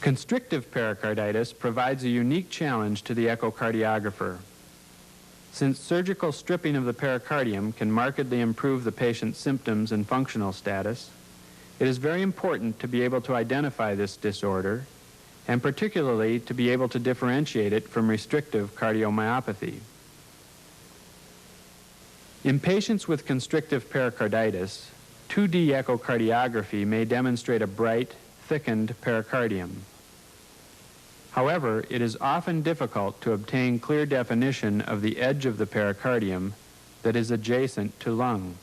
Constrictive pericarditis provides a unique challenge to the echocardiographer. Since surgical stripping of the pericardium can markedly improve the patient's symptoms and functional status, it is very important to be able to identify this disorder, and particularly to be able to differentiate it from restrictive cardiomyopathy. In patients with constrictive pericarditis, 2D echocardiography may demonstrate a bright, thickened pericardium. However, it is often difficult to obtain clear definition of the edge of the pericardium that is adjacent to lung.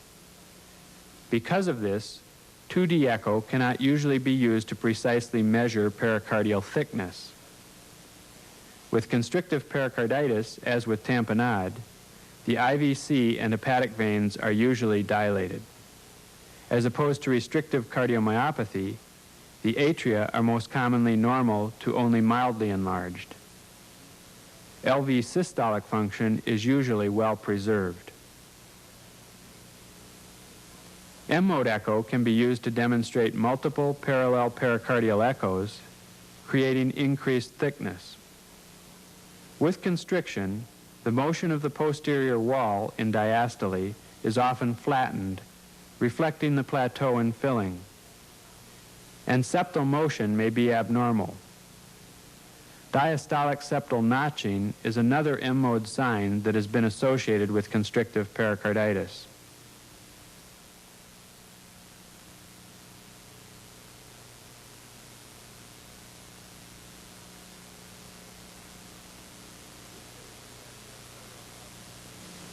Because of this, 2D echo cannot usually be used to precisely measure pericardial thickness. With constrictive pericarditis, as with tamponade, the IVC and hepatic veins are usually dilated. As opposed to restrictive cardiomyopathy, the atria are most commonly normal to only mildly enlarged. LV systolic function is usually well preserved. M-mode echo can be used to demonstrate multiple parallel pericardial echoes, creating increased thickness. With constriction, the motion of the posterior wall in diastole is often flattened, reflecting the plateau in filling, and septal motion may be abnormal. Diastolic septal notching is another M-mode sign that has been associated with constrictive pericarditis.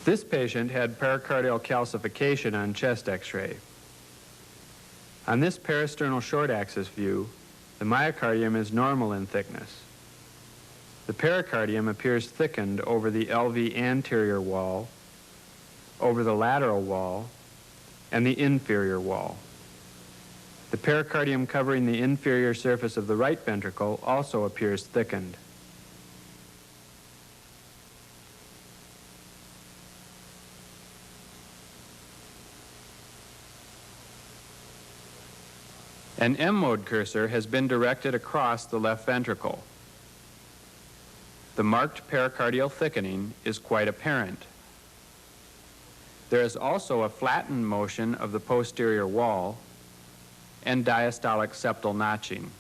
This patient had pericardial calcification on chest X-ray. On this parasternal short axis view, the myocardium is normal in thickness. The pericardium appears thickened over the LV anterior wall, over the lateral wall, and the inferior wall. The pericardium covering the inferior surface of the right ventricle also appears thickened. An M-mode cursor has been directed across the left ventricle. The marked pericardial thickening is quite apparent. There is also a flattened motion of the posterior wall and diastolic septal notching.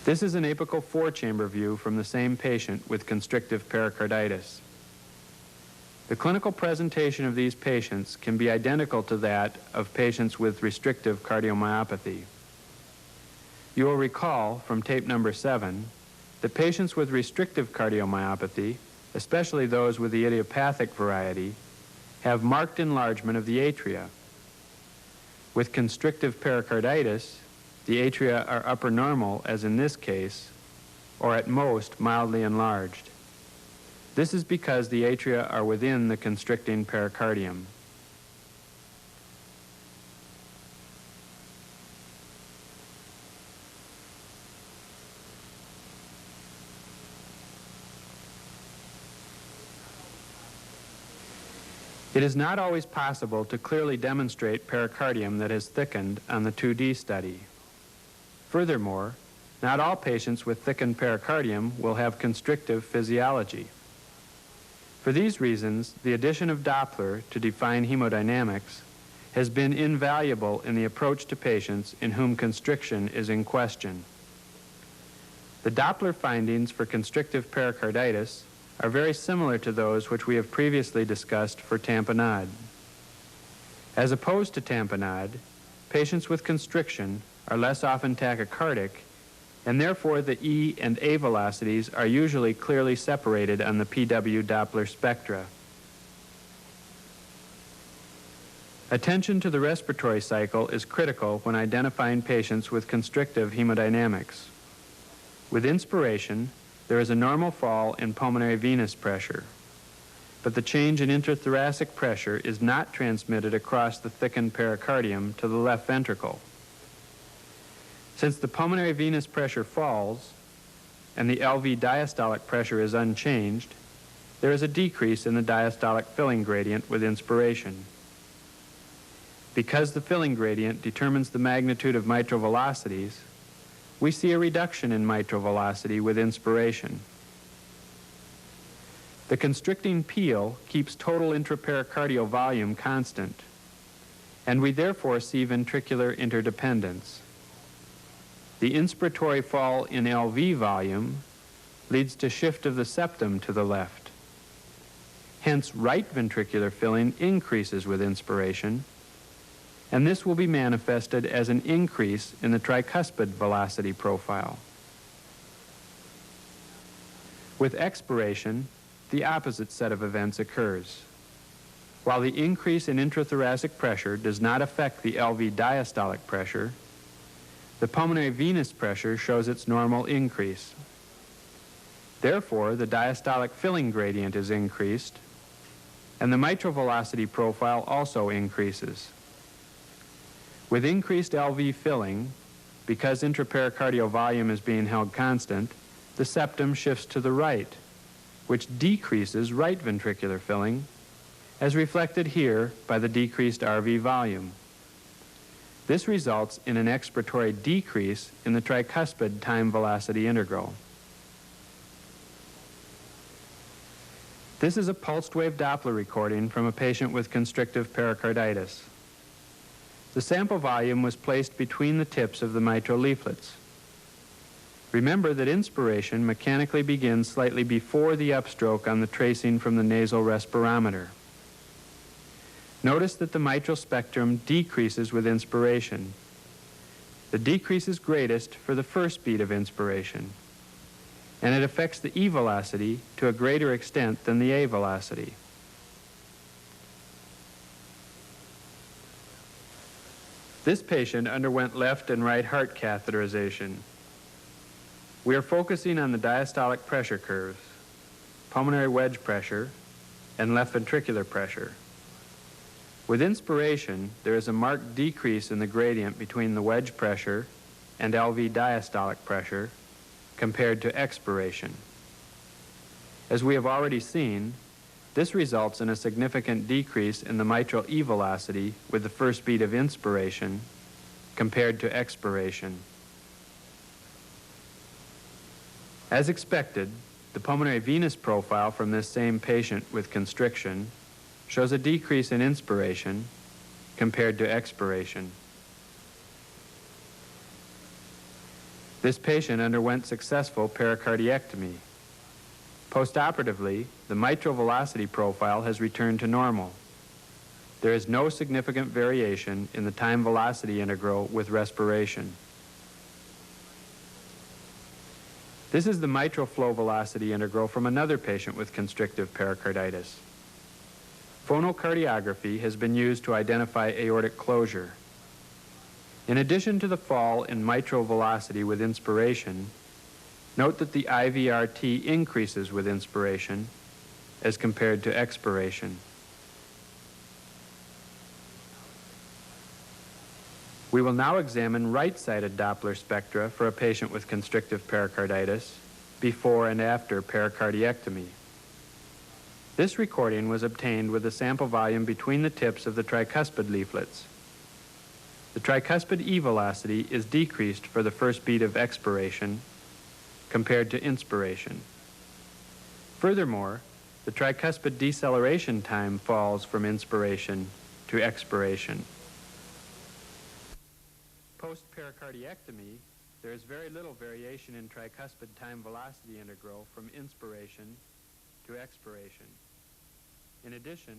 This is an apical four-chamber view from the same patient with constrictive pericarditis. The clinical presentation of these patients can be identical to that of patients with restrictive cardiomyopathy. You will recall from tape number 7 that patients with restrictive cardiomyopathy, especially those with the idiopathic variety, have marked enlargement of the atria. With constrictive pericarditis, the atria are upper normal, as in this case, or at most mildly enlarged. This is because the atria are within the constricting pericardium. It is not always possible to clearly demonstrate pericardium that has thickened on the 2D study. Furthermore, not all patients with thickened pericardium will have constrictive physiology. For these reasons, the addition of Doppler to define hemodynamics has been invaluable in the approach to patients in whom constriction is in question. The Doppler findings for constrictive pericarditis are very similar to those which we have previously discussed for tamponade. As opposed to tamponade, patients with constriction are less often tachycardic, and therefore the E and A velocities are usually clearly separated on the PW Doppler spectra. Attention to the respiratory cycle is critical when identifying patients with constrictive hemodynamics. With inspiration, there is a normal fall in pulmonary venous pressure, but the change in intrathoracic pressure is not transmitted across the thickened pericardium to the left ventricle. Since the pulmonary venous pressure falls, and the LV diastolic pressure is unchanged, there is a decrease in the diastolic filling gradient with inspiration. Because the filling gradient determines the magnitude of mitral velocities, we see a reduction in mitral velocity with inspiration. The constricting peel keeps total intrapericardial volume constant, and we therefore see ventricular interdependence. The inspiratory fall in LV volume leads to shift of the septum to the left. Hence, right ventricular filling increases with inspiration, and this will be manifested as an increase in the tricuspid velocity profile. With expiration, the opposite set of events occurs. While the increase in intrathoracic pressure does not affect the LV diastolic pressure, the pulmonary venous pressure shows its normal increase. Therefore, the diastolic filling gradient is increased, and the mitral velocity profile also increases. With increased LV filling, because intrapericardial volume is being held constant, the septum shifts to the right, which decreases right ventricular filling, as reflected here by the decreased RV volume. This results in an expiratory decrease in the tricuspid time velocity integral. This is a pulsed wave Doppler recording from a patient with constrictive pericarditis. The sample volume was placed between the tips of the mitral leaflets. Remember that inspiration mechanically begins slightly before the upstroke on the tracing from the nasal respirometer. Notice that the mitral spectrum decreases with inspiration. The decrease is greatest for the first beat of inspiration, and it affects the E velocity to a greater extent than the A velocity. This patient underwent left and right heart catheterization. We are focusing on the diastolic pressure curves, pulmonary wedge pressure, and left ventricular pressure. With inspiration, there is a marked decrease in the gradient between the wedge pressure and LV diastolic pressure compared to expiration. As we have already seen, this results in a significant decrease in the mitral E velocity with the first beat of inspiration compared to expiration. As expected, the pulmonary venous profile from this same patient with constriction shows a decrease in inspiration compared to expiration. This patient underwent successful pericardiectomy. Postoperatively, the mitral velocity profile has returned to normal. There is no significant variation in the time velocity integral with respiration. This is the mitral flow velocity integral from another patient with constrictive pericarditis. Phonocardiography has been used to identify aortic closure. In addition to the fall in mitral velocity with inspiration, note that the IVRT increases with inspiration as compared to expiration. We will now examine right-sided Doppler spectra for a patient with constrictive pericarditis before and after pericardiectomy. This recording was obtained with a sample volume between the tips of the tricuspid leaflets. The tricuspid E velocity is decreased for the first beat of expiration compared to inspiration. Furthermore, the tricuspid deceleration time falls from inspiration to expiration. Post-pericardiectomy, there is very little variation in tricuspid time velocity integral from inspiration to expiration. In addition,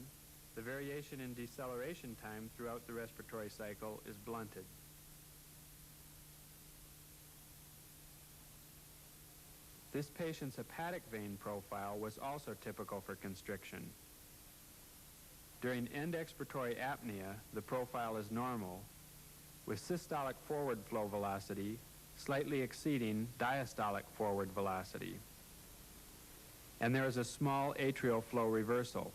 the variation in deceleration time throughout the respiratory cycle is blunted. This patient's hepatic vein profile was also typical for constriction. During end expiratory apnea, the profile is normal, with systolic forward flow velocity slightly exceeding diastolic forward velocity. And there is a small atrial flow reversal.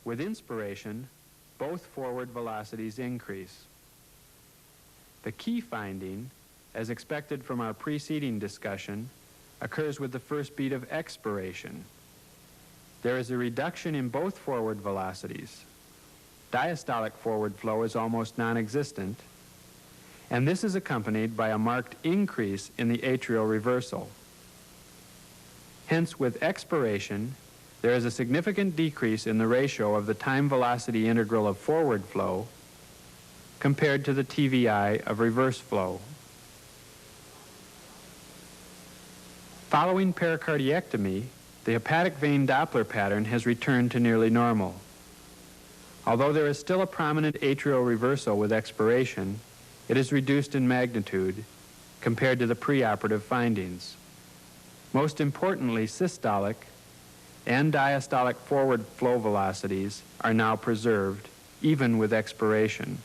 With inspiration, both forward velocities increase. The key finding, as expected from our preceding discussion, occurs with the first beat of expiration. There is a reduction in both forward velocities. Diastolic forward flow is almost non-existent, and this is accompanied by a marked increase in the atrial reversal. Hence, with expiration, there is a significant decrease in the ratio of the time-velocity integral of forward flow compared to the TVI of reverse flow. Following pericardiectomy, the hepatic vein Doppler pattern has returned to nearly normal. Although there is still a prominent atrial reversal with expiration, it is reduced in magnitude compared to the preoperative findings. Most importantly, systolic and diastolic forward flow velocities are now preserved, even with expiration.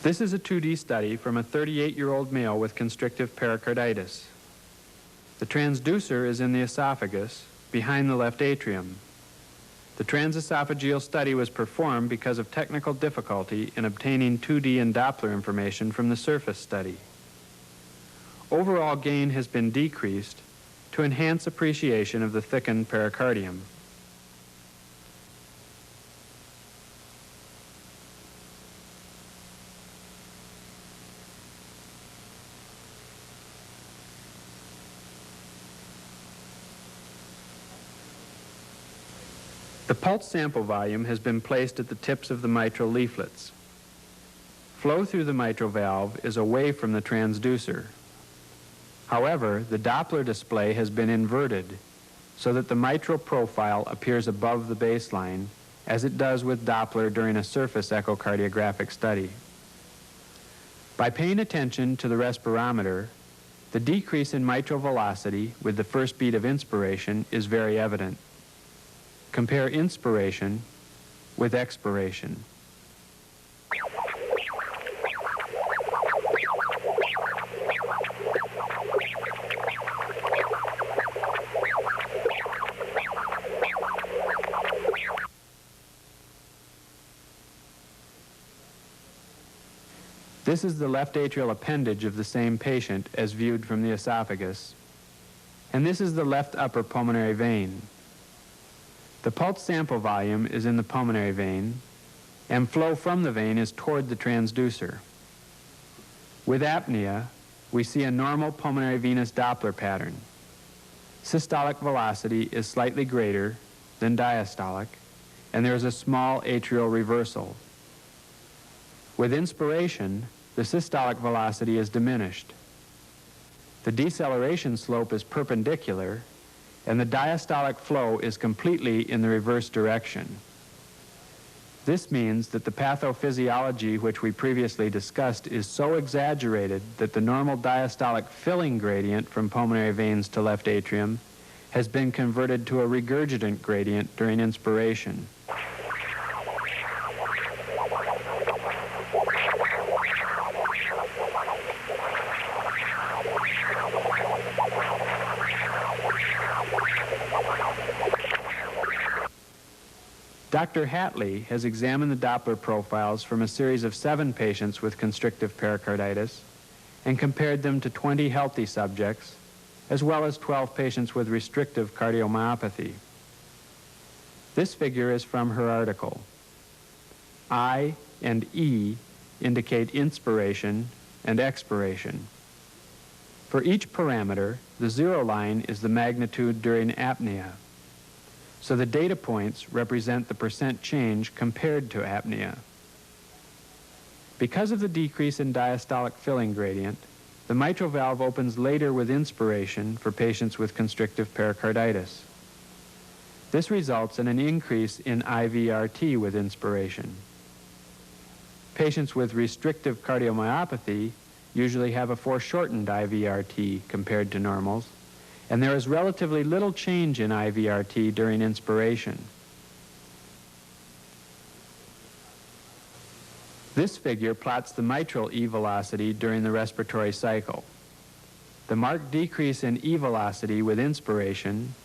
This is a 2D study from a 38-year-old male with constrictive pericarditis. The transducer is in the esophagus, behind the left atrium. The transesophageal study was performed because of technical difficulty in obtaining 2D and Doppler information from the surface study. Overall gain has been decreased to enhance appreciation of the thickened pericardium. The pulse sample volume has been placed at the tips of the mitral leaflets. Flow through the mitral valve is away from the transducer. However, the Doppler display has been inverted so that the mitral profile appears above the baseline, as it does with Doppler during a surface echocardiographic study. By paying attention to the respirometer, the decrease in mitral velocity with the first beat of inspiration is very evident. Compare inspiration with expiration. This is the left atrial appendage of the same patient as viewed from the esophagus, and this is the left upper pulmonary vein. The pulse sample volume is in the pulmonary vein, and flow from the vein is toward the transducer. With apnea, we see a normal pulmonary venous Doppler pattern. Systolic velocity is slightly greater than diastolic, and there is a small atrial reversal. With inspiration, the systolic velocity is diminished. The deceleration slope is perpendicular, and the diastolic flow is completely in the reverse direction. This means that the pathophysiology which we previously discussed is so exaggerated that the normal diastolic filling gradient from pulmonary veins to left atrium has been converted to a regurgitant gradient during inspiration. Dr. Hatley has examined the Doppler profiles from a series of 7 patients with constrictive pericarditis and compared them to 20 healthy subjects, as well as 12 patients with restrictive cardiomyopathy. This figure is from her article. I and E indicate inspiration and expiration. For each parameter, the 0 line is the magnitude during apnea. So the data points represent the percent change compared to apnea. Because of the decrease in diastolic filling gradient, the mitral valve opens later with inspiration for patients with constrictive pericarditis. This results in an increase in IVRT with inspiration. Patients with restrictive cardiomyopathy usually have a foreshortened IVRT compared to normals, and there is relatively little change in IVRT during inspiration. This figure plots the mitral E velocity during the respiratory cycle. The marked decrease in E velocity with inspiration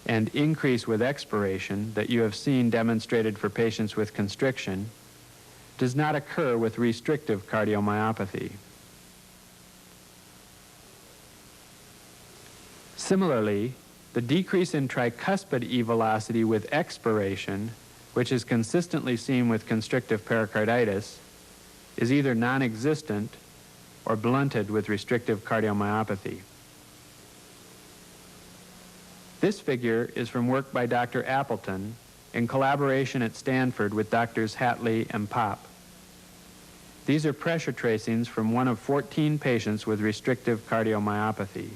and increase with expiration that you have seen demonstrated for patients with constriction does not occur with restrictive cardiomyopathy. Similarly, the decrease in tricuspid E velocity with expiration, which is consistently seen with constrictive pericarditis, is either non-existent or blunted with restrictive cardiomyopathy. This figure is from work by Dr. Appleton in collaboration at Stanford with Drs. Hatley and Pop. These are pressure tracings from one of 14 patients with restrictive cardiomyopathy.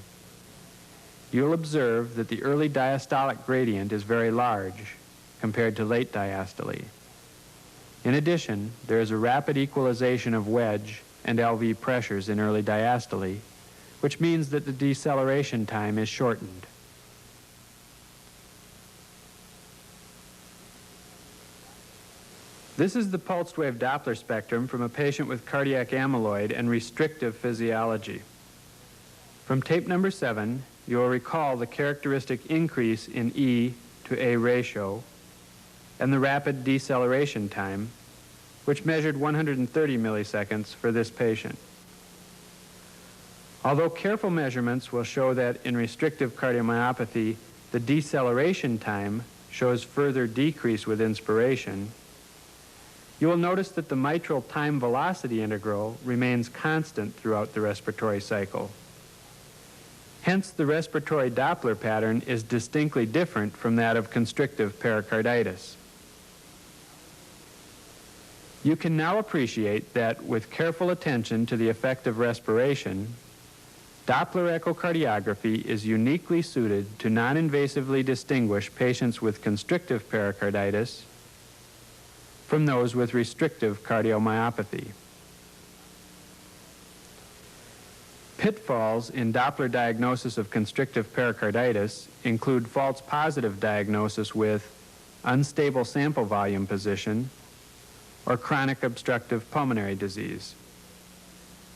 You'll observe that the early diastolic gradient is very large compared to late diastole. In addition, there is a rapid equalization of wedge and LV pressures in early diastole, which means that the deceleration time is shortened. This is the pulsed wave Doppler spectrum from a patient with cardiac amyloid and restrictive physiology. From tape number 7, you will recall the characteristic increase in E to A ratio and the rapid deceleration time, which measured 130 milliseconds for this patient. Although careful measurements will show that in restrictive cardiomyopathy, the deceleration time shows further decrease with inspiration, you will notice that the mitral time velocity integral remains constant throughout the respiratory cycle. Hence, the respiratory Doppler pattern is distinctly different from that of constrictive pericarditis. You can now appreciate that with careful attention to the effect of respiration, Doppler echocardiography is uniquely suited to non-invasively distinguish patients with constrictive pericarditis from those with restrictive cardiomyopathy. Pitfalls in Doppler diagnosis of constrictive pericarditis include false positive diagnosis with unstable sample volume position or chronic obstructive pulmonary disease.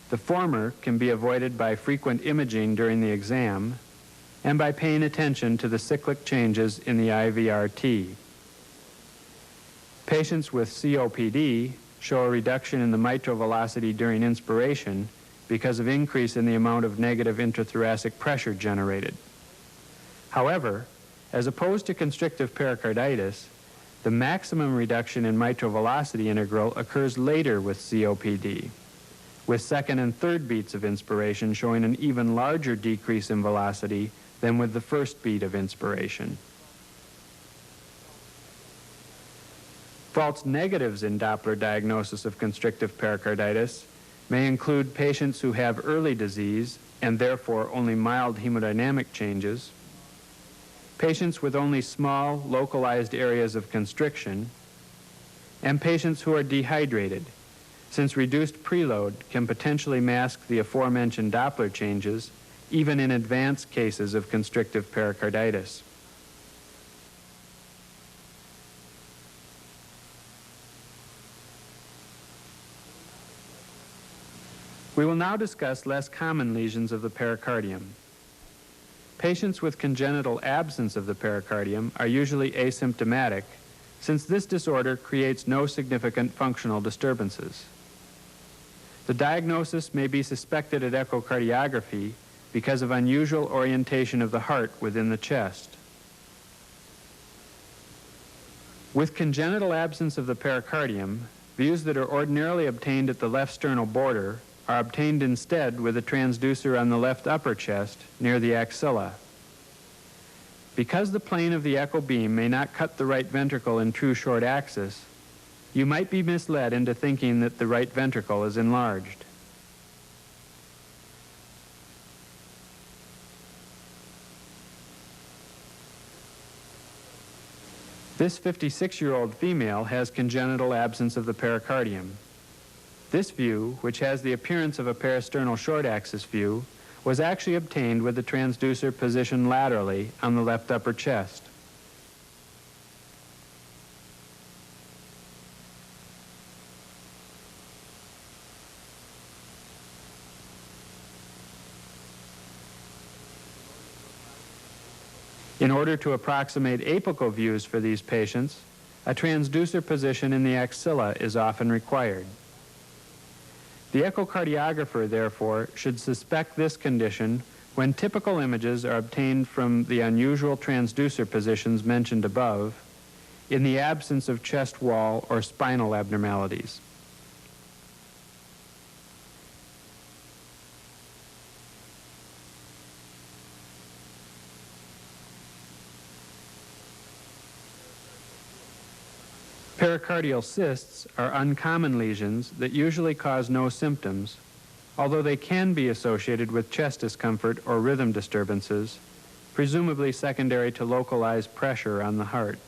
The former can be avoided by frequent imaging during the exam and by paying attention to the cyclic changes in the IVRT. Patients with COPD show a reduction in the mitral velocity during inspiration because of increase in the amount of negative intrathoracic pressure generated. However, as opposed to constrictive pericarditis, the maximum reduction in mitral velocity integral occurs later with COPD, with second and third beats of inspiration showing an even larger decrease in velocity than with the first beat of inspiration. False negatives in Doppler diagnosis of constrictive pericarditis may include patients who have early disease and therefore only mild hemodynamic changes, patients with only small localized areas of constriction, and patients who are dehydrated, since reduced preload can potentially mask the aforementioned Doppler changes even in advanced cases of constrictive pericarditis. We will now discuss less common lesions of the pericardium. Patients with congenital absence of the pericardium are usually asymptomatic, since this disorder creates no significant functional disturbances. The diagnosis may be suspected at echocardiography because of unusual orientation of the heart within the chest. With congenital absence of the pericardium, views that are ordinarily obtained at the left sternal border are obtained instead with a transducer on the left upper chest near the axilla. Because the plane of the echo beam may not cut the right ventricle in true short axis, you might be misled into thinking that the right ventricle is enlarged. This 56-year-old female has congenital absence of the pericardium. This view, which has the appearance of a parasternal short axis view, was actually obtained with the transducer positioned laterally on the left upper chest. In order to approximate apical views for these patients, a transducer position in the axilla is often required. The echocardiographer, therefore, should suspect this condition when typical images are obtained from the unusual transducer positions mentioned above, in the absence of chest wall or spinal abnormalities. Pericardial cysts are uncommon lesions that usually cause no symptoms, although they can be associated with chest discomfort or rhythm disturbances, presumably secondary to localized pressure on the heart.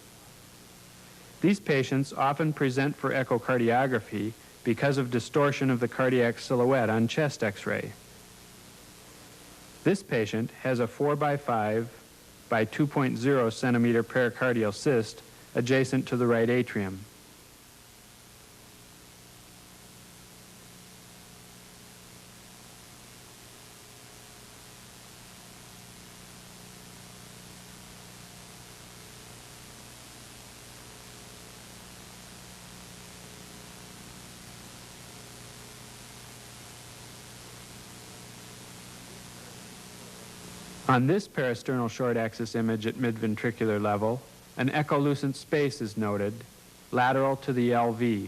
These patients often present for echocardiography because of distortion of the cardiac silhouette on chest X-ray. This patient has a 4x5 by 2.0 centimeter pericardial cyst adjacent to the right atrium. On this parasternal short axis image at midventricular level, an echolucent space is noted, lateral to the LV.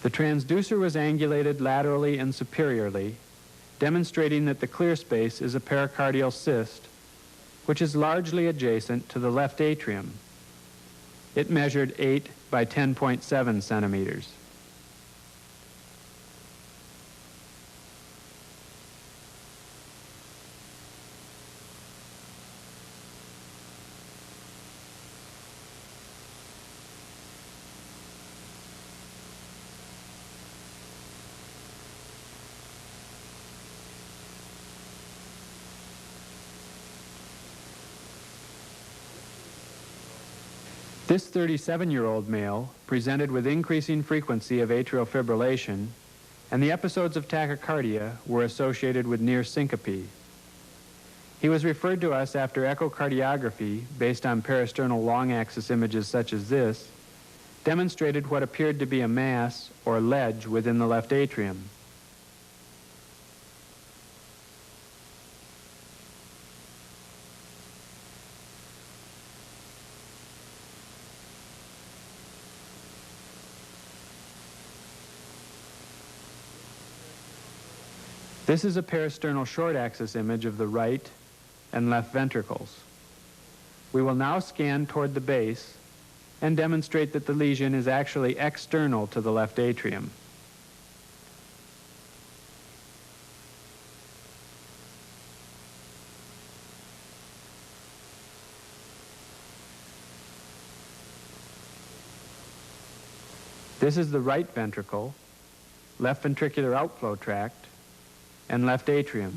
The transducer was angulated laterally and superiorly, demonstrating that the clear space is a pericardial cyst, which is largely adjacent to the left atrium. It measured 8 by 10.7 centimeters. This 37-year-old male presented with increasing frequency of atrial fibrillation, and the episodes of tachycardia were associated with near syncope. He was referred to us after echocardiography based on parasternal long-axis images such as this, demonstrated what appeared to be a mass or ledge within the left atrium. This is a parasternal short-axis image of the right and left ventricles. We will now scan toward the base and demonstrate that the lesion is actually external to the left atrium. This is the right ventricle, left ventricular outflow tract, and left atrium.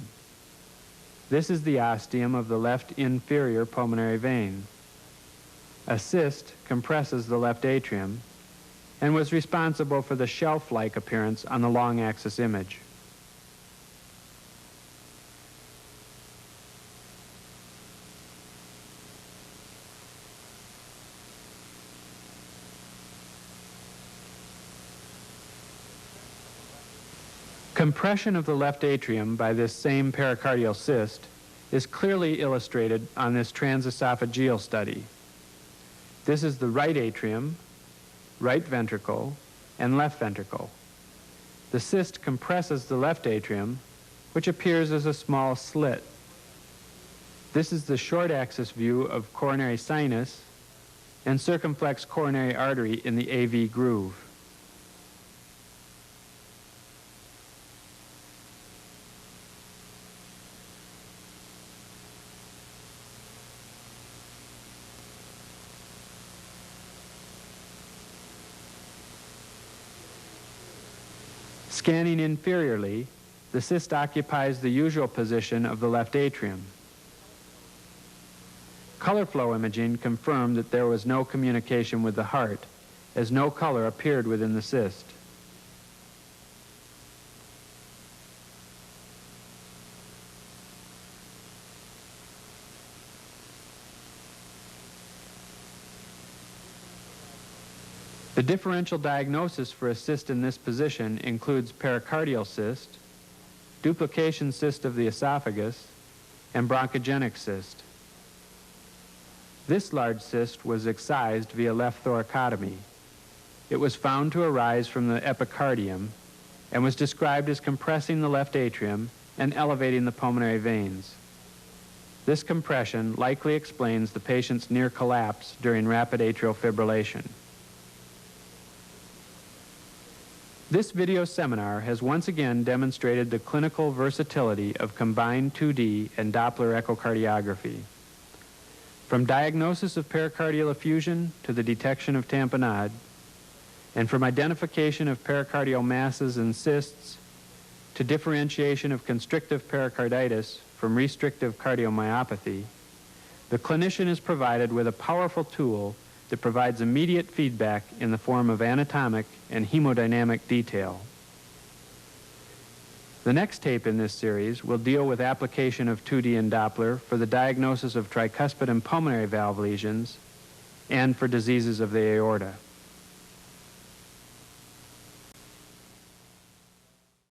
This is the ostium of the left inferior pulmonary vein. A cyst compresses the left atrium and was responsible for the shelf-like appearance on the long-axis image. Compression of the left atrium by this same pericardial cyst is clearly illustrated on this transesophageal study. This is the right atrium, right ventricle, and left ventricle. The cyst compresses the left atrium, which appears as a small slit. This is the short axis view of coronary sinus and circumflex coronary artery in the AV groove. Scanning inferiorly, the cyst occupies the usual position of the left atrium. Color flow imaging confirmed that there was no communication with the heart, as no color appeared within the cyst. The cyst occupies the usual position of the left atrium. The differential diagnosis for a cyst in this position includes pericardial cyst, duplication cyst of the esophagus, and bronchogenic cyst. This large cyst was excised via left thoracotomy. It was found to arise from the epicardium and was described as compressing the left atrium and elevating the pulmonary veins. This compression likely explains the patient's near collapse during rapid atrial fibrillation. This video seminar has once again demonstrated the clinical versatility of combined 2D and Doppler echocardiography. From diagnosis of pericardial effusion to the detection of tamponade, and from identification of pericardial masses and cysts to differentiation of constrictive pericarditis from restrictive cardiomyopathy, the clinician is provided with a powerful tool that provides immediate feedback in the form of anatomic and hemodynamic detail. The next tape in this series will deal with application of 2D and Doppler for the diagnosis of tricuspid and pulmonary valve lesions and for diseases of the aorta.